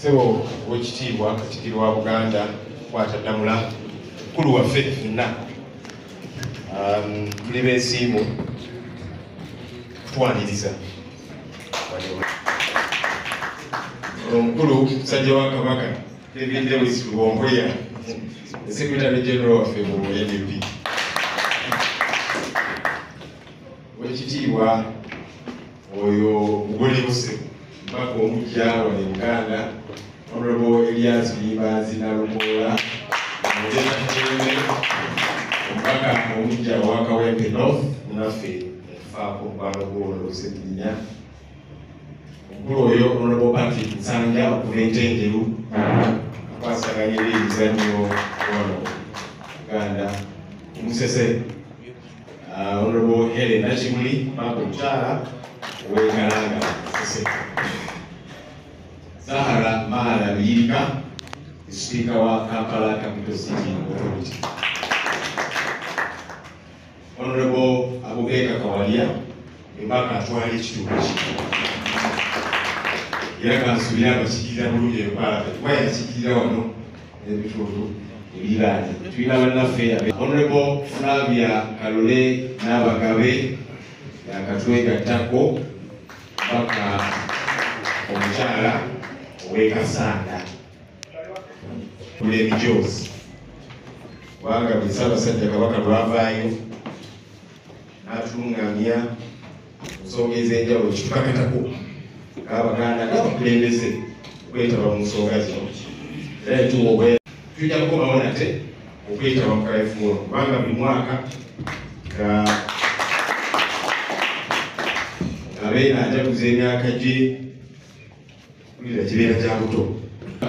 Sebo wekitiibwa Katikkiro wa Buganda Kwataddamula mukulu waffe ffenna tuli beesiimu kutwaniriza omukulu musajja wa Kabaka David Lewis Luwomboya Secretary General waffe mu NUP wekitiibwa oyo mugole buse mpaka omujja wano Uganda Honorable Elias Limbazi Nalumbola mpaka omujja wa Kawempe North naffe nfaako mukwano gw'ono Lusedinya omukulu oyo Honorable Patrick Nsanja okuva Entenjeru akwasaganya ebizannyo wano Uganda Musese Honorable Helen Nakimuli mpaka omukyala ow'Enkalanga Musese Zahara Mara Biyirika Speaker wa Kampala Capital City Authority Honorable Abugeka Kawalia mpaka atwala ekitundu era kansubira abakiikirira bulungi Parliament kuba yakiikirira wano ebitundu ebiriraanye tulina bannaffe Honorable Flavia Kalole n'Abagabe yakatwegattako mpaka omukyala ow'Ekasanda Bulemi Jose kubanga buli Ssaabasajja Kabaka lwavaayo n'atulungamya ensonga ez'enjawulo kitukakatako ng'Abaganda n'abakulembeze okwetaba mu nsonga zino era tuwowe tujja kukomawo nate okwetaba mu kaweefube kubanga buli mwaka abeera ajaguza emyaka gye kulira kibeera kya buto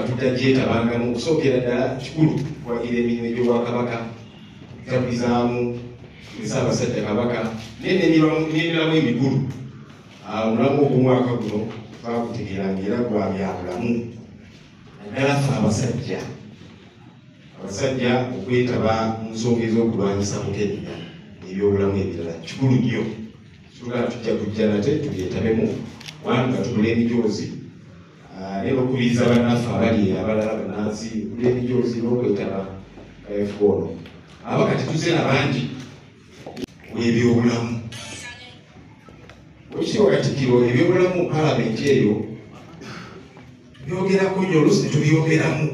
tutajyetabangamu okusookera ddala kikulu kuwagira emirimu egy'Obwakabaka okutambulizaamu Ssaabasajja Kabaka n'emiramu emikulu omulamu ogw'omwaka guno twagutegeeranga era gwa byabulamu naddala ffe abasajja okwetaba mu nsonga ez'okulwanyisa mukenenya n'ebyobulamu ebirala kikulu nnyo tugala tujja kujja nate tubyetabemu wanga tugula emijoozi n'okubiriza bannaffe abali abalala bannansi tugula emijoozi n'okwetaba kaweefube ono abaka tetuzera bangi w'ebyobulamu Wekitiibwa Katikkiro ebyobulamu mu Paalamenti eyo byogerako nnyo oluusi netubyogeramu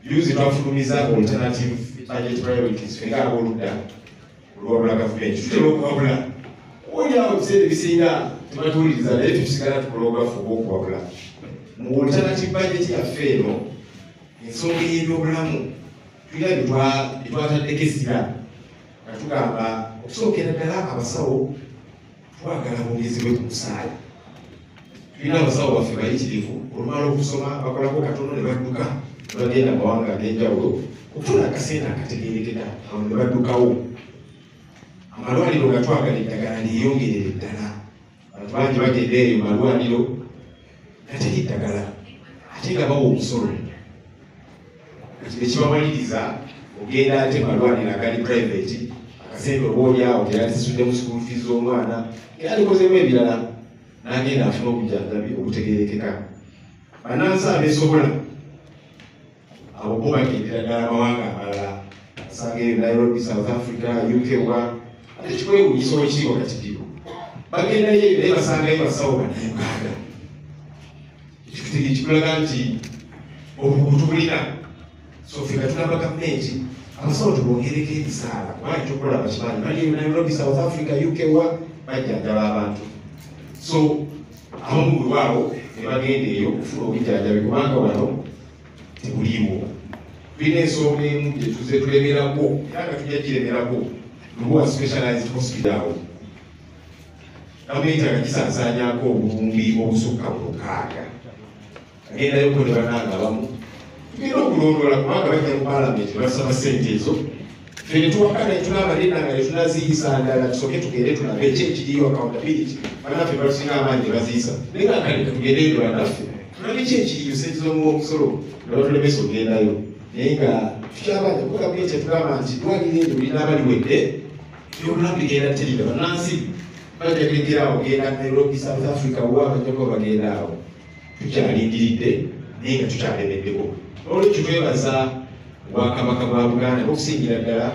yuzi twafulumiza alternative budget priorities fenga aboludda olwabula gavumenti tutera okuwabula olyawo ebiseera ebisinga tebatuwuliriza naye tusigala tukola obugafu obw'okuwabula mu alternative budget yaffe eno ensonga y'ebyobulamu tulina byetwataddeko essira nga tugamba okusookera ddala abasawo twagala bongezebwe ku musaala tulina abasawo baffe bayitirivu olumala okusoma bakolako katono ne badduka bagenda mawanga ag'enjawulo okufuna akasente akategeerekeka awo ne baddukawo amalwaliro nga twagala eddagala lyeyongerera eddala abantu bangi bagenda eyo malwaliro nga teri ddagala ate nga bawa omusolo ekibamaliriza ogenda ate malwaliro agali private akasente obaolyawo teyalisisudde mu school fees z'omwana era alikozemu ebirala n'agenda afuna obujjanjabi obutegeerekeka bannansi abeesobola abo bo bagendera ddala amawanga amalala asanga eyo Nairobi South Africa UK wa ate kikwewuunyisa Owekitiibwa Katikkiro bagendayo eyo naye basangayo basawo bannayuganda ekikulaga nti obukugu tubulina so ffe nga tulaba gavumenti abasawo tubongereko ebisaala kubanga ekyokukola bakimanyi bali Nairobi South Africa UK wa bajjanjaba abantu so abamu bulwawo ne bagenda eyo okufuna obujjanjabi kubanga wano tebuliiwo tulina ensonga emu gye tuze tulemerako era nga tujja giremerako luwa specialized hospital awo gavumenti agagisaasaanyako obulumbi obusukka mu 6 agendayoko ne bananga abamu tugenda okulondoola kubanga bajja mu Paalamenti basaba ssente ezo ffe ne tuwakana tulaba nenanga ne tunaziyisa ndala tusooke tugende tulabe ekyekiriyo accountability bannaffe batusinga amaanyi ne baziyisa naye nga kaleka tugendeyo bannaffe tulabe ekyekiriyo sente z'omusolo ne batulemesa ogendayo naye nga tukyabanja kuba gavumenti etugamba nti twalira ebyo bulina abaliwedde ebyobulamu bigenda terira bannansi bajja kulegera awo genda Nairobi South Africa wa bajjako bagenda awo tukyalindiridde naye nga tukyalemeddeko. Olwekyo twebaza Obwakabaka bwa Buganda n'okusingira ddala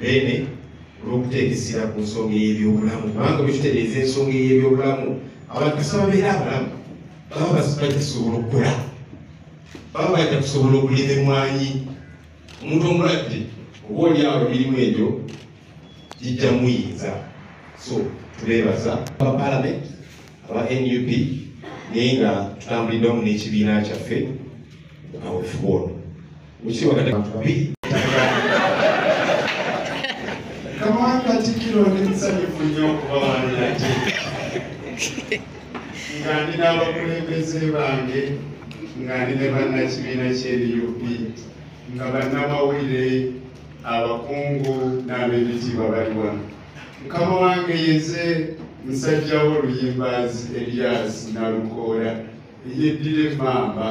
Beene olw'okuteeka essira ku nsonga y'ebyobulamu, kubanga bwe tutereeza ensonga y'ebyobulamu abantu kasaba babeera abalamu baba bajja kusobola okukola, baba bajja kusobola okulima emmwanyi. Omuntu omulwadde oba oliawo emirimu egyo gijja muyinza. So tuleebaza aba Parliament aba NUP naye nga tutambuliddewamu n'ekibiina kyaffe kaweefube ono muki wakati abantu babiri. Kama Katikkiro ndi musanyufu nnyo okuba wano nate nga ndi n'abakulembeze bange nga ndi ne bannakibiina ky'NUP nga bannamawulire abakungu n'ab'ebitiibwa bali wano. Mukama wange yenze musajja w'oluyimbazi Elias Nalukoola eyeddira emmamba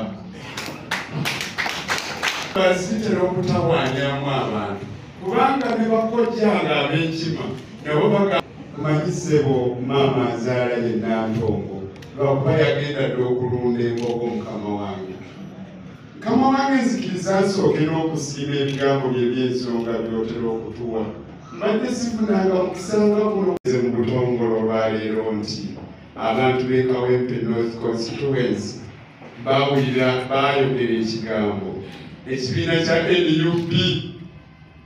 bazitera okutawaanyamu abantu kubanga ne bakojjanga ab'enkima nabo bagamanyisebo maama azaala ye Nantongo lwakuba yagenda dde okulunda embogo mukama wange. Mukama wange nzikiriza nsooke n'okusiima ebigambo bye by'ensonga by'otera okutuwa. Mbadde sifunanga mukisanga kuno mu butongole olwaleero nti abantu b'e Kawempe North Constituency baayogera ekigambo. Ekibiina kya NUP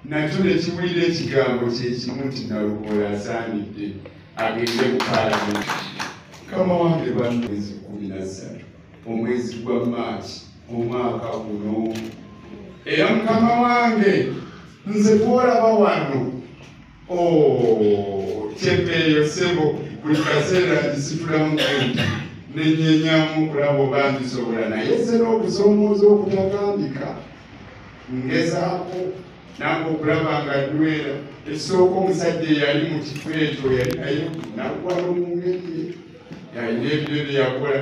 nakyo ne kiwulira ekigambo kyekimu nti Nalukoola asaanidde agende mu Paalamenti. Mukama wange mwezi 13 omwezi gwa Maaci omwaka guno. Era Mukama wange nze kwolaba wano kyempeeyo ssebo buli kaseera ngisitulamu enti nenyenyamu okulaba oba ngisobola naye nze n'okusoomooza okutagambika ngezaako nange okulaba nga ddwera. Ekisooka omusajja eyali mu kifo ekyo yali naye naggwala mu ngeri yalina ebyo bye yakola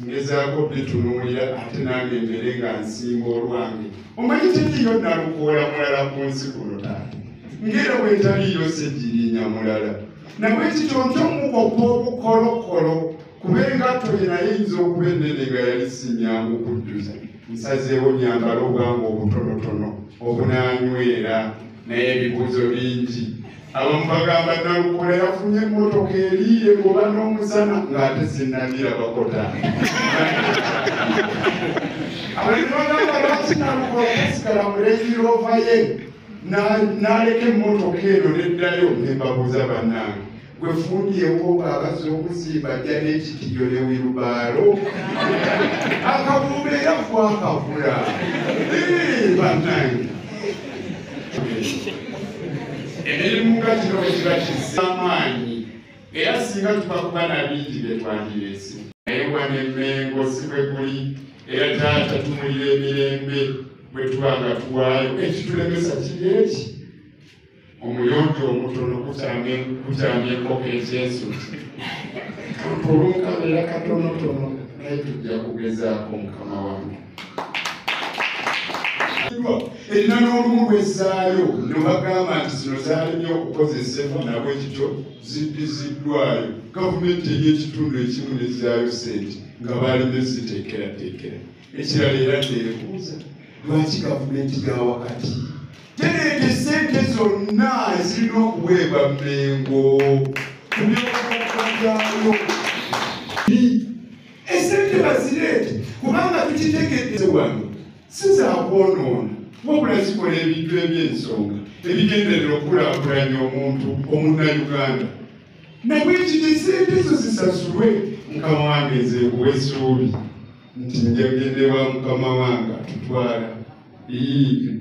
ngezaako bitunuulira ate nange mbere nga nsimba olwange. Omanyi teriiyo Nalukoola mulala ku nsi kuno taata ngera bwetaliiyo Ssejjirinya mulala nabwe kitonto mukopa obukolokolo kuba engatto ye naye yinza okuba ennene nga yali sinyangu kujjuza. Nsazeewo nyambala obwangu obutonotono obunaanywera naye ebibuuzo bingi. Abamu bagamba Nalukoola yafunye emmotoka eriire ngoba n'omusana ng'ate sinnabirabakota. Abantu bagamba lwaki Nalukoola yasigala mu Range Rover ye n'aleka emmotoka eno neddayo. Ne mbabuuza bannange gwe funyewo ng'abaza okuzimba ajja n'ekitiyo ne wirubaalo akabuuba era kwakavula bannange. Emirimu nga kino bwe kiba kizzamaanyi era singa tuba kuba na bingi bye twandireese naye wano Emmengo si bwe kuli. Era taata tumulira emirembe bwe tuba nga tuwaayo. Ekitulemesa kiri eki omuyonjo omutono kukyamya enkoko ekyensuti tulunkamira katonotono naye tujja kugezaako Mukama wange. Erina n'olumu lw'essaayo ne bagamba nti zino zaalemye okukozesebwa nabwe kityo ziddiziddwayo. Gavumenti ey'ekitundu ekimu n'ezzaayo ssente nga baalemye ziteekerateekera. Ekirala era neebuuza lwaki gavumenti ya wakati tereeta ssente zonna ezirina okuweebwa Mmengo ku by'obukugu byayo. Essente bazireete kubanga tukitegedde wano si za kwonoona wabula zikola ebintu eby'ensonga ebigenderera okukulaakulanya omuntu omunnayuganda. Nabwe ekiti ssente zo zisasulwe. Mukama wange nze nkuwa essuubi nti njagendewa Mukama wange atutwala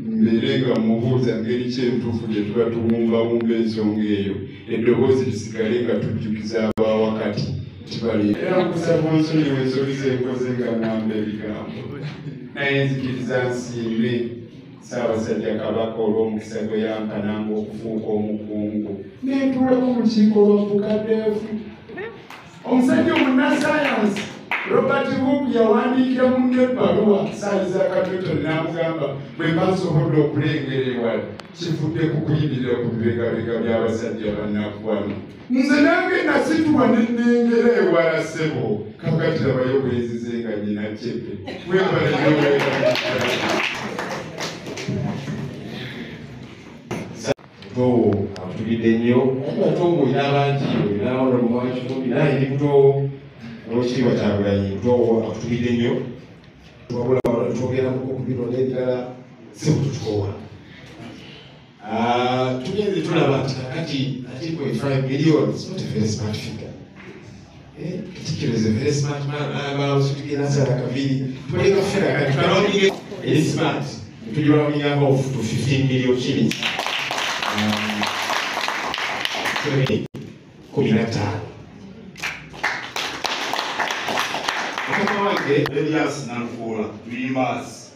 mbeere nga mubuuza ngeri kyentuufu gye tuba tuwumbawumba ensonga eyo eddoboozi lisigale nga tujjukiza abawakati nti bali. Era nkusaba onsonyiwa ensoli zenkoze nga ngamba ebigambo naye nzikiriza nsiime Ssaabasajja Kabaka olw'omukisa gwe yampa nange okufuuka omukungu nentuula mu lukiiko lwa Bukadeefu. Omusajja omunnasayansi Robert Hooke yawandiikira munne ebbaluwa saayiza Katotoni n'amugamba bwe mbasobodde okulengera ewala kivudde ku kuyimirira ku bibegabega by'abasajja bannaggwano. Nze nange nasitulwa ne nnengera ewala ssebo kakati labayo bwezize nga nnyina kyebe mutowo atulidde nnyo batowo olina abangi olina olomwakikumi naye ndi mutowo olwekitiibwa Kyagulanyi mutowo atulidde nnyo wabula twogeramuko ku bino n'ebirala sibututukowa tugenze tulaba nti kakati 13.5 million is not a very smart figure. Katikkiro is a very smart man. Tugenda sala kaviri tuleka fera kati tukalawunyire eri smart tugirawunyiranga off to 15 million shillings. 15. Mukama wange Elias Nankola Wimas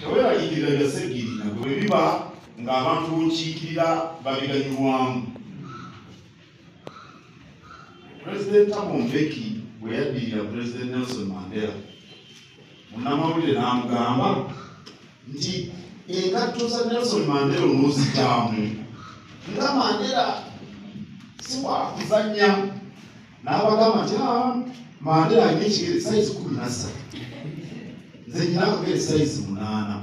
Tawera yigirira yasegirira bwe biba ng'abantu bokiikirira babiganyulwamu. President Thabo Mbeki bwe yaddirira President Nelson Mandela munnamawulire n'amugamba nti engatto za Nelson Mandela onoozitaamu nga Mandela si wakuzannya n'abagamba nti Mandela alina ekigere sayizi 13 nze nyina akagere sayizi 8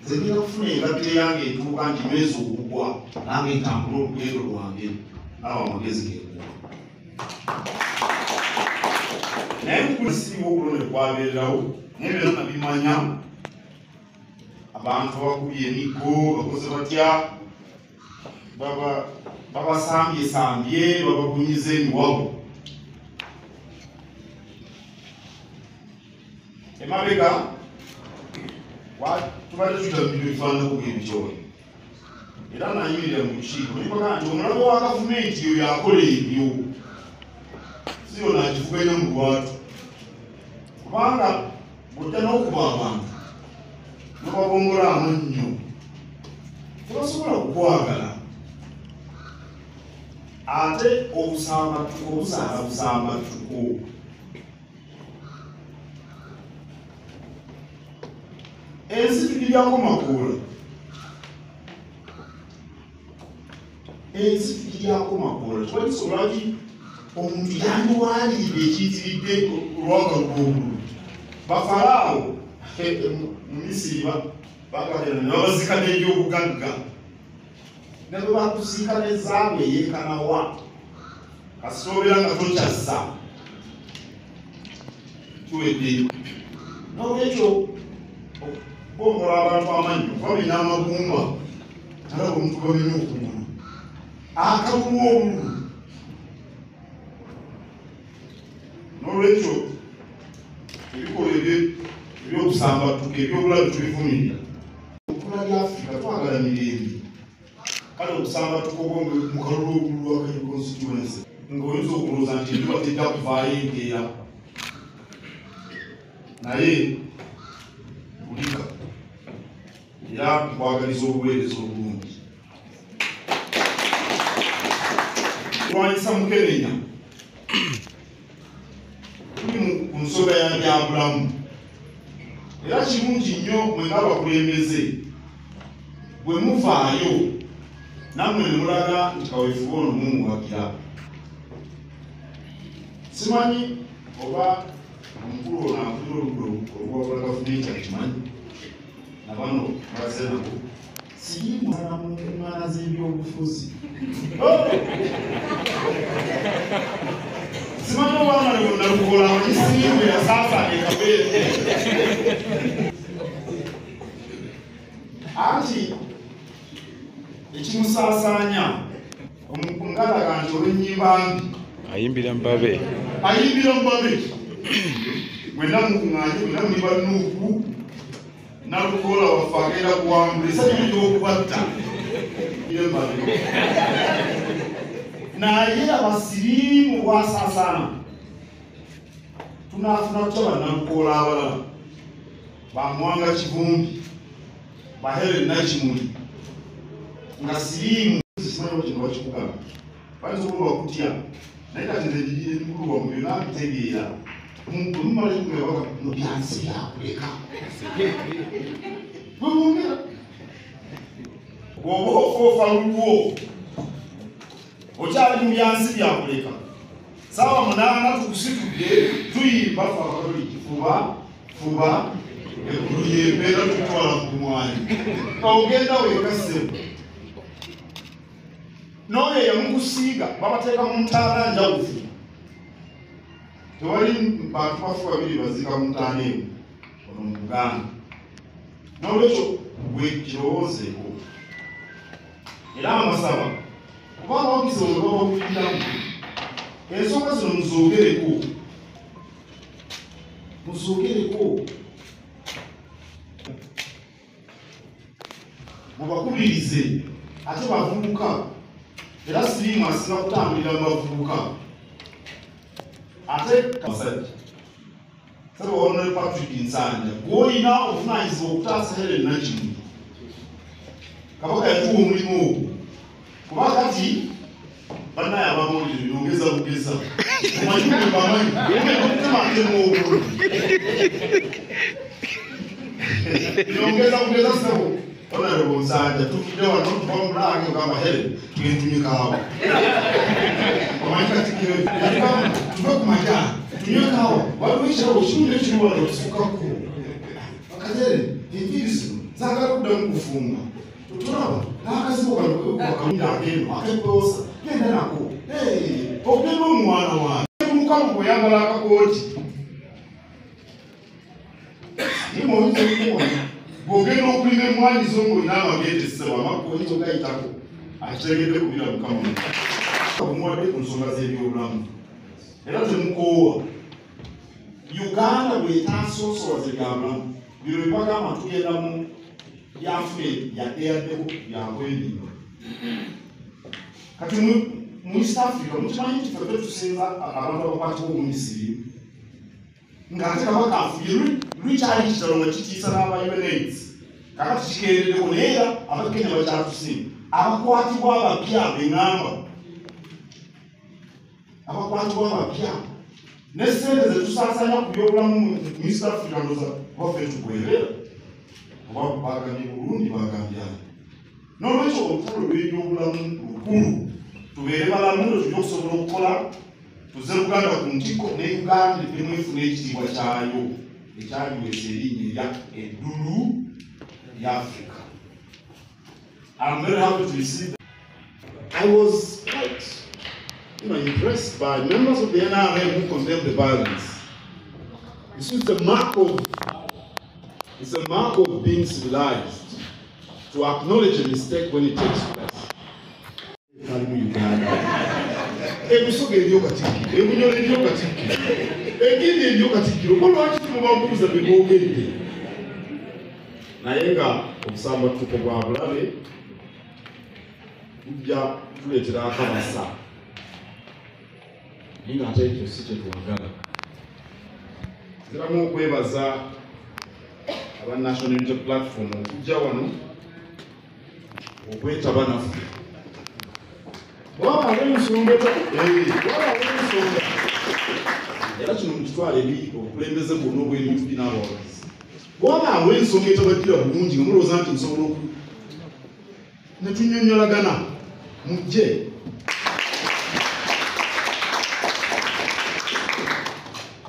nze nyina kufuna engatto eyange etuuka nti mwezi okugwa nange ntambula olugendo lwange naaba amagezi geekuwa naye mukulisiiwo okulonde kwabeererawo naye byonna bimanya abantu abakubye emiggo bakoze batya babasambye babagunyiza emiwago emabega tubadde tutambira ebifaananako bwebityoyo era nayimirira mu lukiiko nibaga nti omulabo wa gavumenti oyo akola ebyo si yona akivuganya mu lwatu kubanga bwojja n'okuba abantu nobabongola amannyo tebasobola kukwagala ate obusambattuko busaala busambattuko ensi tugiryako makoola tubalisobola ki omuntu yandiwaalidde ekiyitiridde olwaka lw'obululu bafaraawo mu Misiri bagagana ne babazika n'ebyobugagga ne bwe bakuziika n'ezaabu eyeekanawa kasitoobeera nga tokyassa kiweddeyo n'olwekyo bongola abantu amannyo babina amagumba alaba omuntu babina okugulu akalulu obululu n'olwekyo ebikola ebyokusambatuka ebyobulabe tubivumirira okula lya Afrika twagala mirembe kale okusambatuka obwonge mu kalulu obululu akali constituency ng'oyinza okulowooza nti enjuba tejja kuvaayo enkeera naye bulika era nkwagaliza obuweereza obulungi lwanyisa Mukenenya tuli ku nsonga ya byabulamu era kirungi nnyo mwe ng'abakulembeze bwe muvaayo nammwe ne mulaga nti kaweefube ono mumuwagira. Simanyi oba omukulu ono akulira oludda olwabula gavumenti akimanyi nabano bazenako siyimala mu nkungaana z'ebyobufuzi simanyi obwana nalukola amanyisimbe yasaasaane kabeere anti ekimusaasaanya omukungalaga nti olw'ennyimba mbi ayimbira mbabe mwena mukuŋŋaanye mwena muli bannuuku nalukola waffe agenda kuwambula esajja ly'okubatta naye abasiriimu bwasaasaana tunaafuna tutya bannalukoola abalala bamuwanga Kivumbi bahere Nakimuli nga siriimu simanyi kino bakikugamba bazokuba kutya naye kati nze ndiri mukulu wa mubyo nabitegeera mumala kumwebaka no byansi byakuleka bwebongera bwoba ofoofa lulwo okyali mu byansi byakuleka saawa 8 tukusitudde tuyimba fakatoliki fuba eggulu yembeera tutwala ku mwanyi ogenda wekasebo n'oyo yamukusiiga babateeka mu ntaana njawufu tewali bantu bafu babiri bazika mu ntaana eyo ono mu Buganda n'olwekyo wekirowoozeeko era amasaba kubanga wagize olwo babawuliramu ensonga zino muzoogereko mubakubirize ate bavubuka era sirimu asinga kutambulira mu bavubuka ate kasajja saba Honorable Patrick Nsanja gw'olina obuvunaanyizibwa okutaasa Helen Nakimuli Kabaka yatuwa omulimu ogwo kuba kati bannaye abamawulire byongeza bugeza omanyumbe bamanyi okutemantemu obululu byongeza bugeza sebo Honorable Nsanja tuvudde wano tuva mu Bulange ogamba Helen twentumyekaawo omanyi kati tuve ku majani tunyekaawo waliwo ekirabo kimu nekiri wano okusukakku akatere enviiri zino zaagala okuddamu kufumba tulaba n'akazibu kalungi agendo akepoosa genda nako ogenda omwana wange mukamu bweyambala akakooti bw'ogenda okulima emwanyi zo ng'olina amagendesebwa amakka oyinza ogayitako akitegedde kubira mukama omuwadde ku nsonga z'ebyobulamu era temukoowa Uganda bw'etaasoosowaze byabulamu bino bibagamba tugenda mu byafune yateyaddeko byabwenimba kati mu East Africa mukimanyi nti ffe tusinza abantu abakwatibwa obumisiri ng'ate kabaka afubye lwikyali kitalo nga kitiisa n'aba-UNAIDS kakati kikeereddeko naye era abakenya bakyatusinga abakwatibwa abapya beŋŋamba abakwatibwa abapya ne ssente ze tusaasanya ku byobulamu mu East Africa ndoza waffe tugwerera oba bagambye Burundi bagambyani n'olwekyo olutalo lw'ebyobulamu lukulu tubeere balamu tujja okusobola okukola tuze Buganda ku ntikko ne Uganda emu efuna ekitiibwa kyayo ekyaliwesa erinnya erya eddulu lya Africa. I'm very happy to receive that. I was quite impressed by members of the NRM who condemned the violence. You see, it's a mark of being civilized to acknowledge a mistake when it takes place. Ebisoga ebyokatikkiro, ebinyolo ebyokatikkiro, egindi ebyokatikkiro, olwaki temubabuuza bye boogedde? Naye nga obusambattuko bwa bulabe bujja tuleetera akabasa. Naye ng'ate ekyo si kye twagala. Nziramu okwebaza aba National Unity Platform okujja wano okwetaba naffe. Wabaawo ensonga era kino mukitwala eri obukulembeze bwonna obw'ebintu binaabawagizi. Wabaawo ensonga etabaddira bulungi nga mulowooza nti nsobola ne tunnyonnyolagana mujje.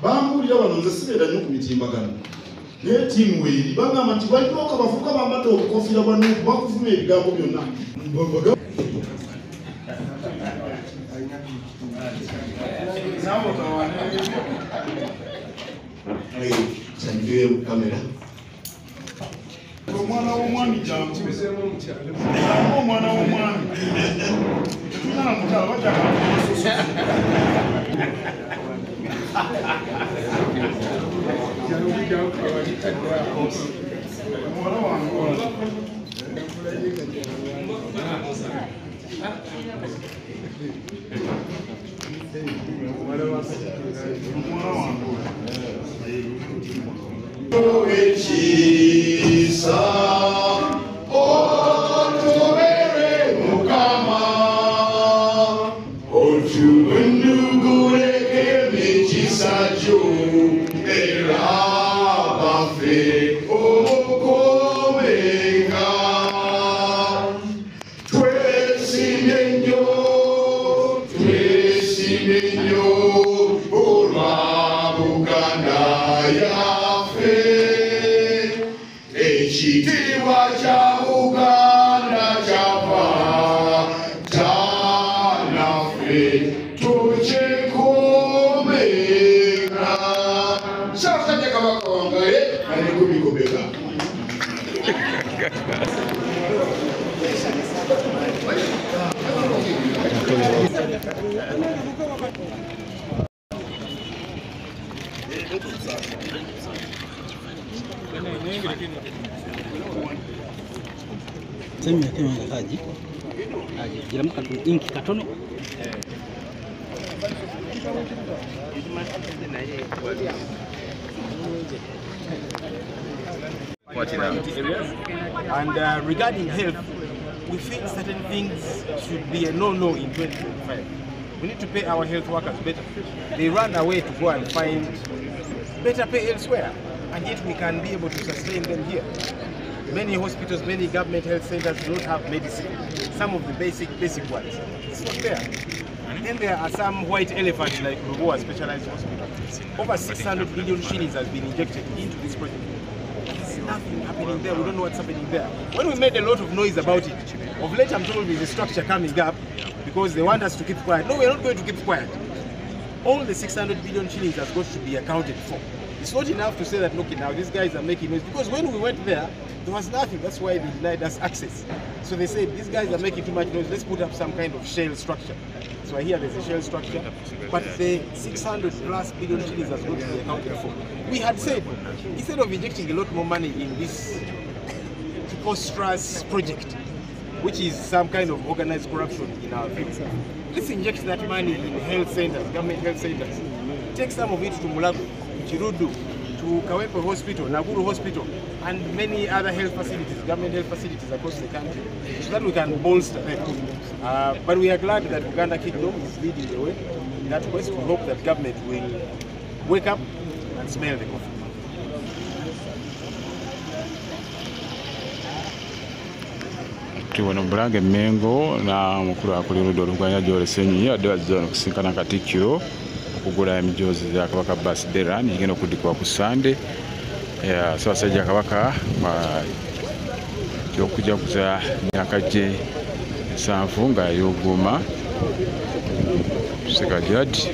Bambuulira wano nze sibeera nnyo ku mitimbagano naye ttiimu weeri bagamba nti balina abavubuka bambadde obukofiira bwa Nuupu bakuvuma ebigambo byonna. Omwana w'omwami jangu omwana w'omwami tetulina mukyala bajjaka muwala wange Ekisa otubere Mukama Sajo Erabafe Okomega Twesimenyo Ola Buganda Yafe Echitiwa cha Uganda Chapa Tanafe Tuchekomega Sasa kama kawangae alikubikobeka Sehemu ya Kenya haji jiramuka inki katono and regarding health, we feel certain things should be a no-no in 2025. We need to pay our health workers better. They run away to go and find better pay elsewhere, and yet we can be able to sustain them here. Many hospitals, many government health centers don't have medicine. Some of the basic ones. It's not there. Then there are some white elephants like Ruboa Specialized Hospital. Over 600 billion shillings has been injected into this project. There's nothing happening there. We don't know what's happening there. When we made a lot of noise about it, of late I'm told there's a structure coming up because they want us to keep quiet. No, we're not going to keep quiet. All the 600 billion shillings has got to be accounted for. It's not enough to say that, look, now these guys are making noise. Because when we went there was nothing. That's why they denied us access. So they said, these guys are making too much noise. Let's put up some kind of shell structure. So I hear there's a shell structure. But the 600 plus billion shillings has got to be accounted for. We had said, instead of injecting a lot more money in this preposterous project, which is some kind of organized corruption in our view, let's inject that money in health centers, government health centers. Take some of it to Mulago, Chirudu, to Kawepo Hospital, Naguru Hospital, and many other health facilities, government health facilities across the country, so that we can bolster them. But we are glad that Uganda Kingdom is leading the way in that quest. We hope that government will wake up and smell the coffee. Wano Bulange Mengo na mukulu akuli Ludo Lugwanya Jole Senyi adwa zona kusinkana Katikkiro okugula emijozi za Kabaka Basidera nigenda okudikwa ku Sande so asajja Kabaka okujja kuza myaka gye 7 nga yoguma Sekajadi